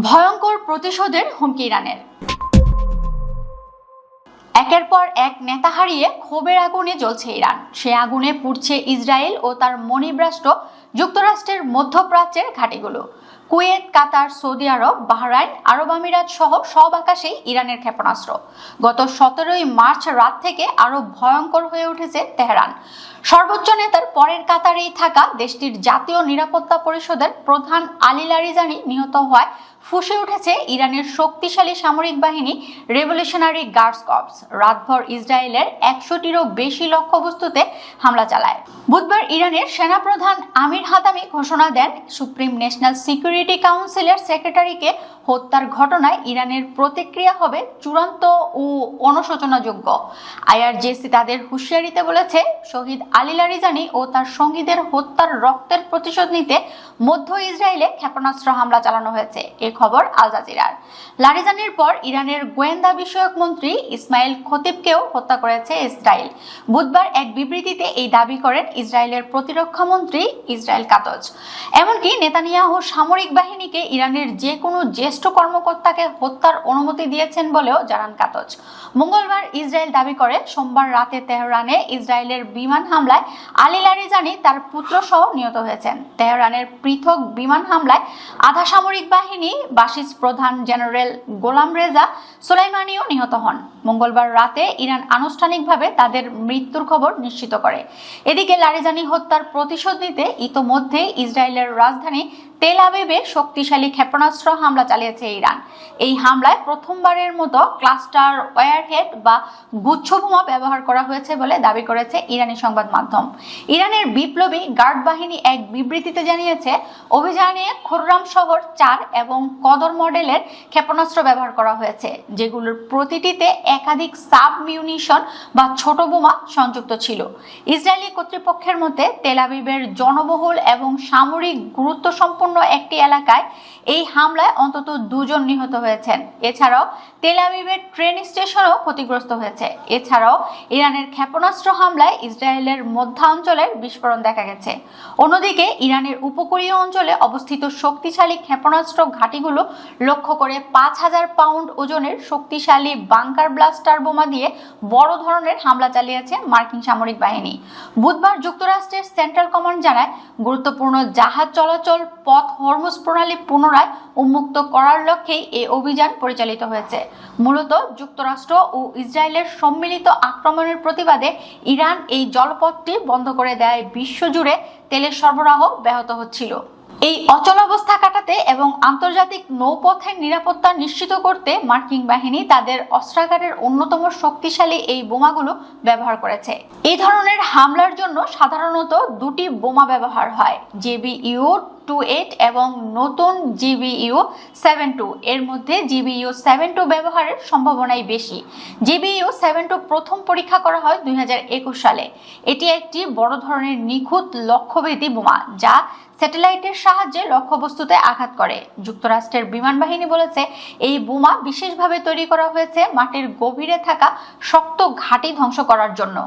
ভয়ঙ্কর প্রতিশোধের হুমকি ইরানের। একের পর এক নেতা হারিয়ে ক্ষোভের আগুনে জ্বলছে ইরান। সে আগুনে পুড়ছে ইসরায়েল ও তার মনিব রাষ্ট্র যুক্তরাষ্ট্রের মধ্যপ্রাচ্যের ঘাঁটিগুলো। কুয়েত, কাতার, সৌদি আরব, বাহরাইন, আরব আমিরাত সহ সব আকাশেই ইরানের ক্ষেপণাস্ত্র। গত 17ই মার্চ রাত থেকে আরো ভয়ঙ্কর হয়ে উঠেছে তেহরান। সর্বোচ্চ নেতার পরের কাতারেই থাকা দেশটির জাতীয় নিরাপত্তা পরিষদের প্রধান আলী লারিজানি নিহত হওয়ায় ফুঁসে উঠেছে ইরানের শক্তিশালী সামরিক বাহিনী রেভলিউশনারি গার্ডস কর্পস। রাতভর ইসরায়েলের 100টিরও বেশি লক্ষ্যবস্তুতে হামলা চালায়। বুধবার ইরানের সেনাপ্রধান আমির হাতামি ঘোষণা দেন, সুপ্রিম ন্যাশনাল সিকিউরিটি কাউন্সিলের সেক্রেটারিকে হত্যার ঘটনায় ইরানের প্রতিক্রিয়া হবে চূড়ান্ত ও অনুশোচনাযোগ্য। আইআরজিসি তাদের হুঁশিয়ারিতে বলেছে, শহীদ আলী লারিজানি ও তার সঙ্গীদের হত্যার রক্তের প্রতিশোধ নিতে মধ্য ইসরায়েলে ক্ষেপণাস্ত্র হামলা চালানো হয়েছে। এ খবর আল জাজিরার। লারিজানির পর ইরানের গোয়েন্দা বিষয়ক মন্ত্রী ইসমাইল খতিবকেও হত্যা করেছে ইসরায়েল। বুধবার এক বিবৃতিতে এই দাবি করেন ইসরায়েলের প্রতিরক্ষা মন্ত্রী ইসরায়েল কাতজ। এমনকি নেতানিয়াহু সামরিক বাহিনীকে ইরানের যে কোনো জ্যেষ্ঠ কর্মকর্তাকে হত্যার অনুমতি দিয়েছেন বলেও জানান কাতজ। মঙ্গলবার ইসরায়েল দাবি করে, সোমবার রাতে তেহরানে ইসরায়েলের বিমান হামলায় আলী লারিজানি তার পুত্র সহ নিহত হয়েছেন। তেহরানের পৃথক বিমান হামলায় আধা সামরিক বাহিনী বাসিস প্রধান জেনারেল গোলাম রেজা সোলাইমানিও নিহত হন। মঙ্গলবার রাতে ইরান আনুষ্ঠানিকভাবে তাদের মৃত্যুর খবর নিশ্চিত করে। এদিকে লারিজানি হত্যার প্রতিশোধ নিতে ইতোমধ্যে ইসরায়েলের রাজধানী তেল আবিবে শক্তিশালী ক্ষেপণাস্ত্র হামলা চালিয়েছে ইরান। এই হামলায় প্রথমবারের মতো ক্লাস্টার ওয়ারহেড বা গুচ্ছবোমা ব্যবহার করা হয়েছে বলে দাবি করেছে ইরানি সংবাদ মাধ্যম। ইরানের বিপ্লবী গার্ড বাহিনী এক বিবৃতিতে জানিয়েছে, অভিযানে খুররাম শহর 4 এবং কদর মডেলের ক্ষেপণাস্ত্র ব্যবহার করা হয়েছে, যেগুলোর প্রতিটিতে একাধিক সাব মিউনিশন বা ছোট বোমা সংযুক্ত ছিল। ইসরায়েলি কর্তৃপক্ষের মতে, তেল আবিবের জনবহুল এবং সামরিক গুরুত্ব সম্পন্ন একটি এলাকায় এই হামলায় অন্তত 2 জন নিহত হয়েছেন। এছাড়াও তেল আবিবের ট্রেন স্টেশনও ক্ষতিগ্রস্ত হয়েছে। এছাড়াও ইরানের ক্ষেপণাস্ত্র হামলায় ইসরায়েলের মধ্যাঞ্চলের বিস্ফোরণ দেখা গেছে। অন্যদিকে ইরানের উপকূলীয় অঞ্চলে অবস্থিত শক্তিশালী ক্ষেপণাস্ত্র ঘাঁটিগুলো লক্ষ্য করে 5000 পাউন্ড ওজনের শক্তিশালী বাংকার ব্লাস্টার বোমা দিয়ে বড় ধরনের হামলা চালিয়েছে মার্কিন সামরিক বাহিনী। বুধবার যুক্তরাষ্ট্রের সেন্ট্রাল কমান্ড জানায়, গুরুত্বপূর্ণ জাহাজ চলাচল পথ হরমুজ প্রণালী পুনরায় উন্মুক্ত করার লক্ষ্যেই এই অভিযান পরিচালিত হয়েছে। মূলত যুক্তরাষ্ট্র ও ইসরায়েলের সম্মিলিত আক্রমণের প্রতিবাদে ইরান এই জলপথটি বন্ধ করে দেয়। বিশ্বজুড়ে তেলের সরবরাহ ব্যাহত হচ্ছিল। এই অচলাবস্থা কাটাতে এবং আন্তর্জাতিক নৌপথের নিরাপত্তা নিশ্চিত করতে মার্কিন বাহিনী তাদের অস্ত্রাগারের অন্যতম শক্তিশালী এই বোমাগুলো ব্যবহার করেছে। এই ধরনের হামলার জন্য সাধারণত 2টি বোমা ব্যবহার হয়, GBU-28 এবং নতুন GBU-72। এর মধ্যে GBU-72 ব্যবহারের সম্ভাবনাই বেশি। GBU-72 প্রথম পরীক্ষা করা হয় 2021 সালে। এটি একটি বড় ধরনের নিখুঁত লক্ষ্যভেদী বোমা, যা স্যাটেলাইটের সাহায্যে লক্ষ্যবস্তুতে আঘাত করে। যুক্তরাষ্ট্রের বিমান বাহিনী বলেছে, এই বোমা বিশেষভাবে তৈরি করা হয়েছে মাটির গভীরে থাকা শক্ত ঘাঁটি ধ্বংস করার জন্য।